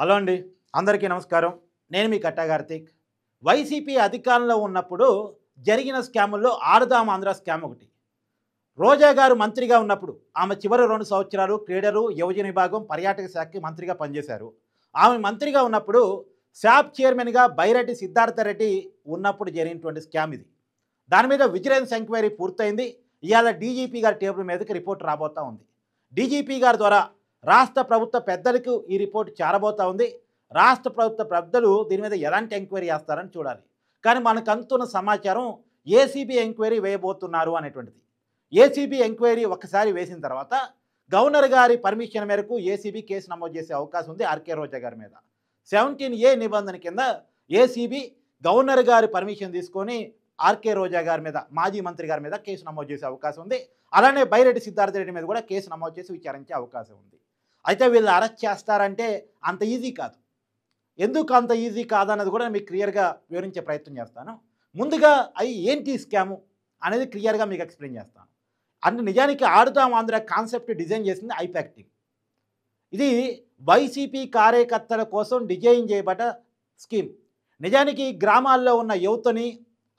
Hello అండి, అందరికీ నమస్కారం. నేను మీ కట్టా కార్తీక్. వైసీపీ అధికారంలో ఉన్నప్పుడు జరిగిన స్కాముల్లో ఆడుదాం ఆంధ్ర స్కామ్ ఒకటి. రోజా గారు మంత్రిగా ఉన్నప్పుడు ఆమె చివరి 2 సంవత్సరాలు క్రీడలు, యువజన విభాగం, పర్యాటక శాఖకి మంత్రిగా పనిచేశారు. ఆమె మంత్రిగా ఉన్నప్పుడు శాప్ చైర్మన్‌గా బైరెడ్డి సిద్ధార్థరెడ్డి ఉన్నప్పుడు జరిగినటువంటి స్కామ్ ఇది. దాని మీద విజిలెన్స్ ఎంక్వైరీ పూర్తయింది. ఇవాళ డీజీపీ గారి టేబుల్ మీదకి రిపోర్ట్ రాబోతా ఉంది. డీజీపీ గారి ద్వారా రాష్ట్ర ప్రభుత్వ పెద్దలకు ఈ రిపోర్ట్ చేరబోతా ఉంది. రాష్ట్ర ప్రభుత్వ పెద్దలు దీని మీద ఎలాంటి ఎంక్వైరీ చేస్తారని చూడాలి. కానీ మనకు అందుతున్న సమాచారం ఏసీబీ ఎంక్వైరీ వేయబోతున్నారు అనేటువంటిది. ఏసీబీ ఎంక్వైరీ ఒక్కసారి వేసిన తర్వాత గవర్నర్ గారి పర్మిషన్ మేరకు ఏసీబీ కేసు నమోదు చేసే అవకాశం ఉంది ఆర్కే రోజా గారి మీద. 17A నిబంధన కింద ఏసీబీ గవర్నర్ గారి పర్మిషన్ తీసుకొని ఆర్కే రోజా గారి మీద, మాజీ మంత్రి గారి మీద కేసు నమోదు చేసే అవకాశం ఉంది. అలానే బైరెడ్డి సిద్ధార్థరెడ్డి మీద కూడా కేసు నమోదు చేసి విచారించే అవకాశం ఉంది. అయితే వీళ్ళు అరెస్ట్ చేస్తారంటే అంత ఈజీ కాదు. ఎందుకు అంత ఈజీ కాదన్నది కూడా మీకు క్లియర్గా వివరించే ప్రయత్నం చేస్తాను. ముందుగా అవి ఏంటి స్కాము అనేది క్లియర్గా మీకు ఎక్స్ప్లెయిన్ చేస్తాను. అంటే నిజానికి ఆడుదాం ఆంధ్ర కాన్సెప్ట్ డిజైన్ చేసింది ఐపాక్ టీమ్. ఇది వైసీపీ కార్యకర్తల కోసం డిజైన్ చేయబడ్డ స్కీమ్. నిజానికి గ్రామాల్లో ఉన్న యువతని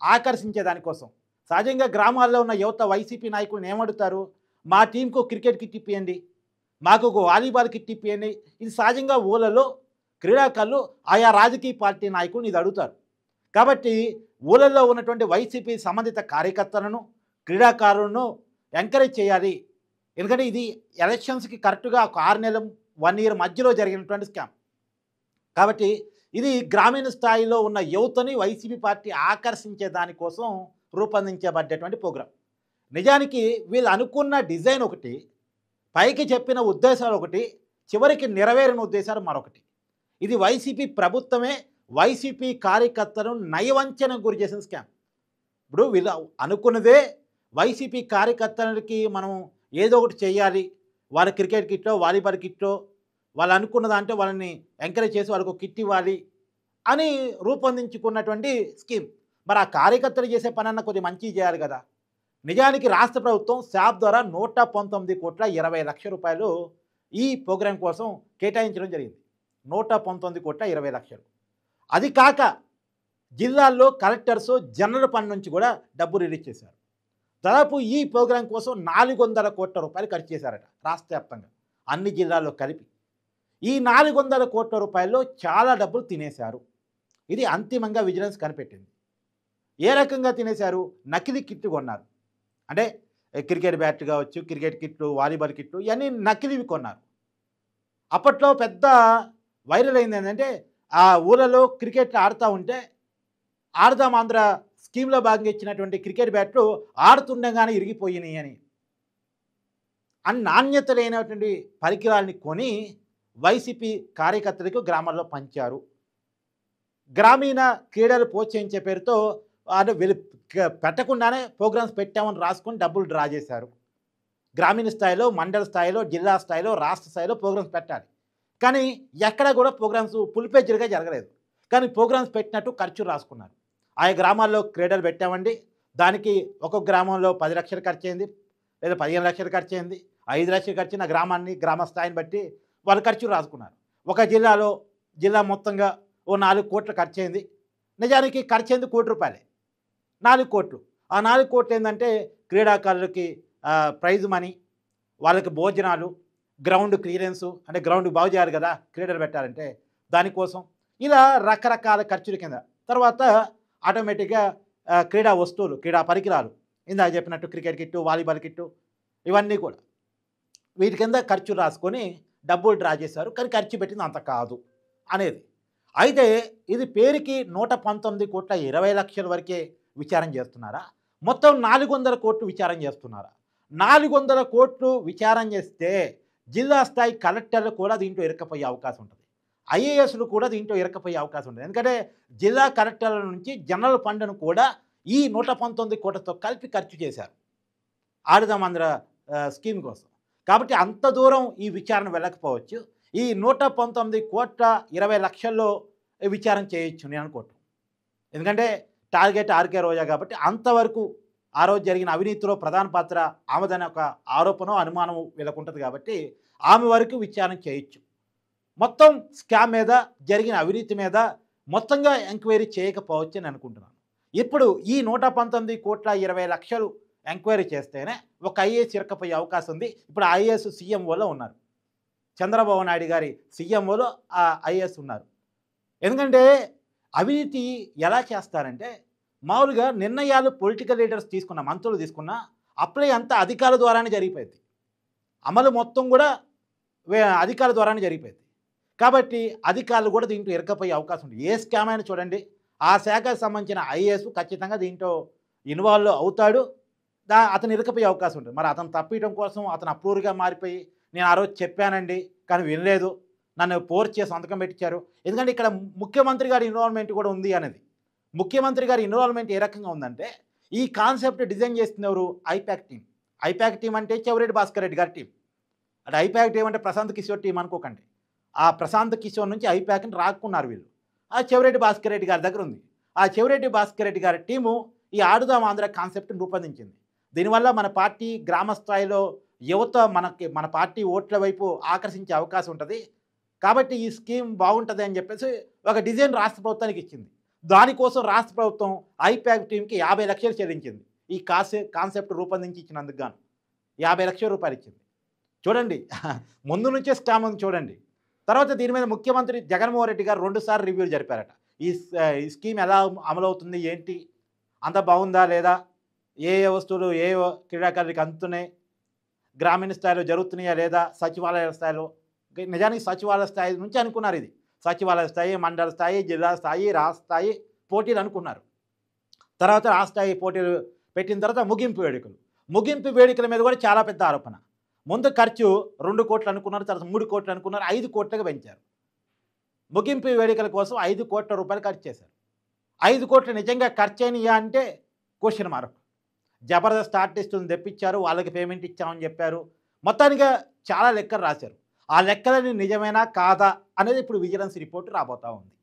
ఆకర్షించే దానికోసం. సహజంగా గ్రామాల్లో ఉన్న యువత వైసీపీ నాయకులను ఏమడుగుతారు? మా టీంకు క్రికెట్ కిట్ ఇప్పియండి, మాకు ఒక వాలీబాల్ కిట్ ఇప్పియండి. ఇది సహజంగా ఊళ్ళలో క్రీడాకారులు ఆయా రాజకీయ పార్టీ నాయకులను ఇది అడుగుతారు. కాబట్టి ఊళ్ళల్లో ఉన్నటువంటి వైసీపీ సంబంధిత కార్యకర్తలను, క్రీడాకారులను ఎంకరేజ్ చేయాలి. ఎందుకంటే ఇది ఎలక్షన్స్కి కరెక్ట్గా ఒక 6 నెలలు 1 ఇయర్ మధ్యలో జరిగినటువంటి స్కామ్. కాబట్టి ఇది గ్రామీణ స్థాయిలో ఉన్న యువతని వైసీపీ పార్టీ ఆకర్షించే దానికోసం రూపొందించబడ్డటువంటి ప్రోగ్రాం. నిజానికి వీళ్ళు అనుకున్న డిజైన్ ఒకటి, పైకి చెప్పిన ఉద్దేశాలు ఒకటి, చివరికి నెరవేరిన ఉద్దేశాలు మరొకటి. ఇది వైసీపీ ప్రభుత్వమే వైసీపీ కార్యకర్తలను నయవంచనకు గురి చేసిన స్కామ్. ఇప్పుడు వీళ్ళు అనుకున్నదే వైసీపీ కార్యకర్తలకి మనం ఏదో ఒకటి చేయాలి, వాళ్ళ క్రికెట్ కిట్లో, వాలీబాల్ కిట్లో, వాళ్ళు అనుకున్న దాంట్లో వాళ్ళని ఎంకరేజ్ చేసి వాళ్ళకు కిట్ ఇవ్వాలి అని రూపొందించుకున్నటువంటి స్కీమ్. మరి ఆ కార్యకర్తలు చేసే పనన్నా కొద్దిగా మంచి చేయాలి కదా. నిజానికి రాష్ట్ర ప్రభుత్వం శాప్ ద్వారా 119,20,00,000 రూపాయలు ఈ ప్రోగ్రాం కోసం కేటాయించడం జరిగింది. 119,20,00,000. అది కాక జిల్లాల్లో కలెక్టర్స్ జనరల్ ఫండ్ నుంచి కూడా డబ్బు రిలీజ్ చేశారు. దాదాపు ఈ ప్రోగ్రాం కోసం 400 కోట్ల రూపాయలు ఖర్చు చేశారట రాష్ట్ర వ్యాప్తంగా అన్ని జిల్లాల్లో కలిపి. ఈ 400 కోట్ల రూపాయల్లో చాలా డబ్బులు తినేశారు. ఇది అంతిమంగా విజిలెన్స్ కనిపెట్టింది. ఏ రకంగా తినేశారు? నకిలీ కిట్లు కొన్నారు. అంటే క్రికెట్ బ్యాట్ కావచ్చు, క్రికెట్ కిట్లు, వాలీబాల్ కిట్లు, ఇవన్నీ నకిలీవి కొన్నారు. అప్పట్లో పెద్ద వైరల్ అయింది ఏంటంటే, ఆ ఊళ్ళలో క్రికెట్ ఆడుతూ ఉంటే ఆడుదాం ఆంధ్ర స్కీమ్లో భాగంగా ఇచ్చినటువంటి క్రికెట్ బ్యాట్లు ఆడుతుండగానే ఇరిగిపోయినాయి అని నాణ్యత లేనటువంటి పరికరాలని కొని వైసీపీ కార్యకర్తలకు గ్రామాల్లో పంచారు. గ్రామీణ క్రీడలు ప్రోత్సహించే పేరుతో అంటే వీళ్ళు పెట్టకుండానే ప్రోగ్రామ్స్ పెట్టామని రాసుకొని డబ్బులు డ్రా చేశారు. గ్రామీణ స్థాయిలో, మండల స్థాయిలో, జిల్లా స్థాయిలో, రాష్ట్ర స్థాయిలో ప్రోగ్రామ్స్ పెట్టాలి. కానీ ఎక్కడ కూడా ప్రోగ్రామ్స్ ఫుల్ పేజ్డ్గా జరగలేదు. కానీ ప్రోగ్రామ్స్ పెట్టినట్టు ఖర్చు రాసుకున్నారు. ఆయా గ్రామాల్లో క్రీడలు పెట్టామండి, దానికి ఒక్కొక్క గ్రామంలో 10 లక్షలు ఖర్చు అయింది, లేదా 15 లక్షలు ఖర్చు అయింది, 5 లక్షలు ఖర్చు అయిన గ్రామాన్ని, గ్రామ స్థాయిని బట్టి వాళ్ళు ఖర్చు రాసుకున్నారు. ఒక జిల్లాలో జిల్లా మొత్తంగా ఓ 4 కోట్లు ఖర్చు అయింది. నిజానికి ఖర్చు అయింది ₹1,00,00,000. 4 కోట్లు. ఆ 4 కోట్లు ఏంటంటే క్రీడాకారులకి ప్రైజ్ మనీ, వాళ్ళకి భోజనాలు, గ్రౌండ్ క్లియరెన్సు, అంటే గ్రౌండ్ బాగు చేయాలి కదా క్రీడలు పెట్టాలంటే దానికోసం, ఇలా రకరకాల ఖర్చుల కింద. తర్వాత ఆటోమేటిక్గా క్రీడా వస్తువులు, క్రీడా పరికరాలు, ఇందాక చెప్పినట్టు క్రికెట్ కిట్టు, వాలీబాల్ కిట్టు, ఇవన్నీ కూడా వీటి కింద ఖర్చు రాసుకొని డబ్బులు డ్రా చేశారు. కానీ ఖర్చు పెట్టింది అంత కాదు అనేది. అయితే ఇది పేరుకి 119,20,00,000 వరకే విచారణ చేస్తున్నారా? మొత్తం 400 కోట్లు విచారణ చేస్తున్నారా? 400 కోట్లు విచారణ చేస్తే జిల్లా స్థాయి కలెక్టర్లు కూడా దీంట్లో ఇరక్కపోయే అవకాశం ఉంటుంది. ఐఏఎస్లు కూడా దీంట్లో ఇరక్కపోయే అవకాశం ఉంటుంది. ఎందుకంటే జిల్లా కలెక్టర్ల నుంచి జనరల్ ఫండ్ను కూడా ఈ 119 కోట్లతో కలిపి ఖర్చు చేశారు ఆడుదాం ఆంధ్ర స్కీమ్ కోసం. కాబట్టి అంత దూరం ఈ విచారణ వెళ్ళకపోవచ్చు. ఈ 119,20,00,000లో విచారణ చేయొచ్చు నేను అనుకోవటం. ఎందుకంటే టార్గెట్ ఆర్కే రోజా కాబట్టి అంతవరకు ఆ రోజు జరిగిన అవినీతిలో ప్రధాన పాత్ర ఆమెదనే ఒక ఆరోపణ, అనుమానం వీళ్ళకు ఉంటుంది కాబట్టి ఆమె వరకు విచారణ చేయొచ్చు. మొత్తం స్కామ్ మీద జరిగిన అవినీతి మీద మొత్తంగా ఎంక్వైరీ చేయకపోవచ్చు అని అనుకుంటున్నాను. ఇప్పుడు ఈ 119,20,00,000 ఎంక్వైరీ చేస్తేనే ఒక ఐఏఎస్ ఇరక్కపోయే అవకాశం ఉంది. ఇప్పుడు ఆ ఐఏఎస్ సీఎంఓలో ఉన్నారు. చంద్రబాబు నాయుడు గారి సీఎంఓలో ఆ ఐఏఎస్ ఉన్నారు. ఎందుకంటే అవినీతి ఎలా చేస్తారంటే మామూలుగా నిర్ణయాలు పొలిటికల్ లీడర్స్ తీసుకున్న మంత్రులు తీసుకున్న అప్లై అంతా అధికారుల ద్వారానే జరిగిపోయింది. అమలు మొత్తం కూడా అధికారుల ద్వారానే జరిగిపోయింది. కాబట్టి అధికారులు కూడా దీంట్లో ఇరక్కపోయే అవకాశం ఉంది. ఏ స్కామ్ అయినా చూడండి, ఆ శాఖకు సంబంధించిన ఐఏఎస్ ఖచ్చితంగా దీంట్లో ఇన్వాల్వ్ అవుతాడు. అతను ఇరక్కపోయే అవకాశం ఉంటుంది. మరి అతను తప్పియడం కోసం అతను అప్రూవర్గా మారిపోయి నేను ఆ రోజు చెప్పానండి కానీ వినలేదు, నన్ను ఫోర్స్ చేసి సంతకం పెట్టించారు. ఎందుకంటే ఇక్కడ ముఖ్యమంత్రి గారి ఇన్వాల్వ్మెంట్ కూడా ఉంది అనేది. ముఖ్యమంత్రి గారి ఇన్వాల్వ్మెంట్ ఏ రకంగా ఉందంటే ఈ కాన్సెప్ట్ డిజైన్ చేస్తున్న ఎవరు? I-PAC team. ఐపాక్ టీం అంటే చెవిరెడ్డి భాస్కర్ రెడ్డి గారి టీం. అంటే ఐపాక్ టీం అంటే ప్రశాంత్ కిషోర్ టీం అనుకోకండి. ఆ ప్రశాంత్ కిషోర్ నుంచి ఐపాక్ని రాక్కున్నారు వీళ్ళు. ఆ చెవిరెడ్డి భాస్కర్ రెడ్డి గారి దగ్గర ఉంది. ఆ చెవిరెడ్డి భాస్కర్ రెడ్డి గారి టీము ఈ ఆడుదాం ఆంధ్ర కాన్సెప్ట్ని రూపొందించింది. దీనివల్ల మన పార్టీ గ్రామ స్థాయిలో యువత మన పార్టీ ఓట్ల వైపు ఆకర్షించే అవకాశం ఉంటుంది. కాబట్టి ఈ స్కీమ్ బాగుంటుంది అని చెప్పేసి ఒక డిజైన్ రాష్ట్ర ప్రభుత్వానికి ఇచ్చింది. దానికోసం రాష్ట్ర ప్రభుత్వం ఐపాక్ టీంకి 50 లక్షలు చెల్లించింది. ఈ కాన్సెప్ట్ రూపొందించి ఇచ్చినందుకు గాను 50 లక్షల రూపాయలు ఇచ్చింది. చూడండి, ముందు నుంచే స్కామ్ ఉంది చూడండి. తర్వాత దీని మీద ముఖ్యమంత్రి జగన్మోహన్ రెడ్డి గారు 2 సార్లు రివ్యూలు జరిపారట. ఈ స్కీమ్ ఎలా అమలవుతుంది, ఏంటి, అంత బాగుందా లేదా, ఏ వస్తువులు ఏ క్రీడాకారులకి అందుతున్నాయి, గ్రామీణ స్థాయిలో జరుగుతున్నాయా లేదా, సచివాలయ స్థాయిలో. నిజానికి సచివాలయ స్థాయి నుంచి అనుకున్నారు. ఇది సచివాలయ స్థాయి, మండల స్థాయి, జిల్లా స్థాయి, రాష్ట్ర స్థాయి పోటీలు అనుకున్నారు. తర్వాత రాష్ట్ర స్థాయి పోటీలు పెట్టిన తర్వాత ముగింపు వేడుకల మీద కూడా చాలా పెద్ద ఆరోపణ. ముందు ఖర్చు 2 కోట్లు అనుకున్నారు, తర్వాత 3 కోట్లు అనుకున్నారు, 5 కోట్లుగా పెంచారు. ముగింపు వేడుకల కోసం 5 కోట్ల రూపాయలు ఖర్చు చేశారు. 5 కోట్లు నిజంగా ఖర్చు అయినాయా అంటే క్వశ్చన్ మార్క్. జబర్దస్త్ ఆర్టిస్టులను తెప్పించారు, వాళ్ళకి పేమెంట్ ఇచ్చామని చెప్పారు. మొత్తానిగా చాలా లెక్కలు రాశారు. ఆ లెక్కలని నిజమేనా కాదా అనేది ఇప్పుడు విజిలెన్స్ రిపోర్ట్ రాబోతూ ఉంది.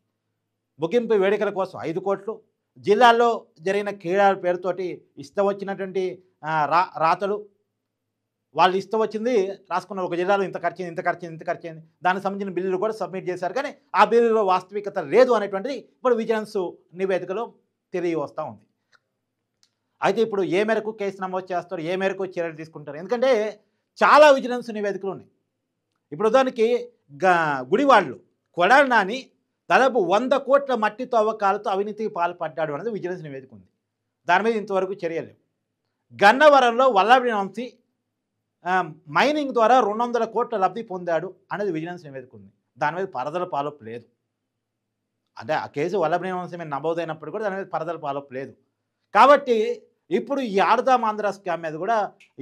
ముగింపు వేడుకల కోసం 5 కోట్లు, జిల్లాల్లో జరిగిన క్రీడల పేరుతోటి ఇష్టం వచ్చినటువంటి రాతలు, వాళ్ళు ఇష్టం వచ్చింది రాసుకున్నారు. ఒక జిల్లాలో ఇంత ఖర్చయింది, దానికి సంబంధించిన బిల్లులు కూడా సబ్మిట్ చేశారు. కానీ ఆ బిల్లులో వాస్తవికత లేదు అనేటువంటిది ఇప్పుడు విజిలెన్స్ నివేదికలో తెలియవస్తూ ఉంది. అయితే ఇప్పుడు ఏ మేరకు కేసు నమోదు చేస్తారు, ఏ మేరకు చర్యలు తీసుకుంటారు? ఎందుకంటే చాలా విజిలెన్స్ నివేదికలు ఉన్నాయి. ఇప్పుడు ఉదాహరణకి గుడివాళ్ళు కొడాలి నాని దాదాపు 100 కోట్ల మట్టి తవ్వకాలతో అవినీతికి పాల్పడ్డాడు అనేది విజిలెన్స్ నివేదిక ఉంది. దాని మీద ఇంతవరకు చర్యలు. గన్నవరంలో వల్లభనేని వంశీ మైనింగ్ ద్వారా 200 కోట్ల లబ్ధి పొందాడు అనేది విజిలెన్స్ నివేదిక ఉంది. దాని మీద పరదల పాలపు లేదు. అంటే ఆ కేసు వల్లభనేని వంశీ మీద నమోదైనప్పుడు కూడా దాని మీద పరదల పాలపు లేదు. కాబట్టి ఇప్పుడు ఈ ఆడుదాం ఆంధ్ర స్కామ్ మీద కూడా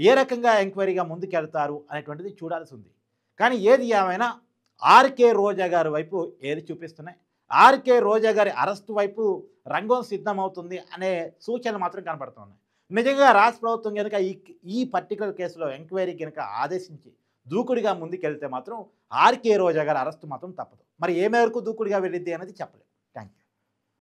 ఏ రకంగా ఎంక్వైరీగా ముందుకెళ్తారు అనేటువంటిది చూడాల్సి ఉంది. కానీ ఏది ఏమైనా ఆర్కే రోజా గారి వైపు ఏది చూపిస్తున్నాయి, ఆర్కే రోజా గారి అరెస్టు వైపు రంగం సిద్ధమవుతుంది అనే సూచనలు మాత్రం కనపడుతున్నాయి. నిజంగా రాష్ట్ర ప్రభుత్వం కనుక ఈ పర్టికులర్ కేసులో ఎంక్వైరీ కనుక ఆదేశించి దూకుడిగా ముందుకెళ్తే మాత్రం ఆర్కే రోజా గారి అరెస్టు మాత్రం తప్పదు. మరి ఏ మేరకు దూకుడిగా వెళ్ళిద్ది అనేది చెప్పలేదు.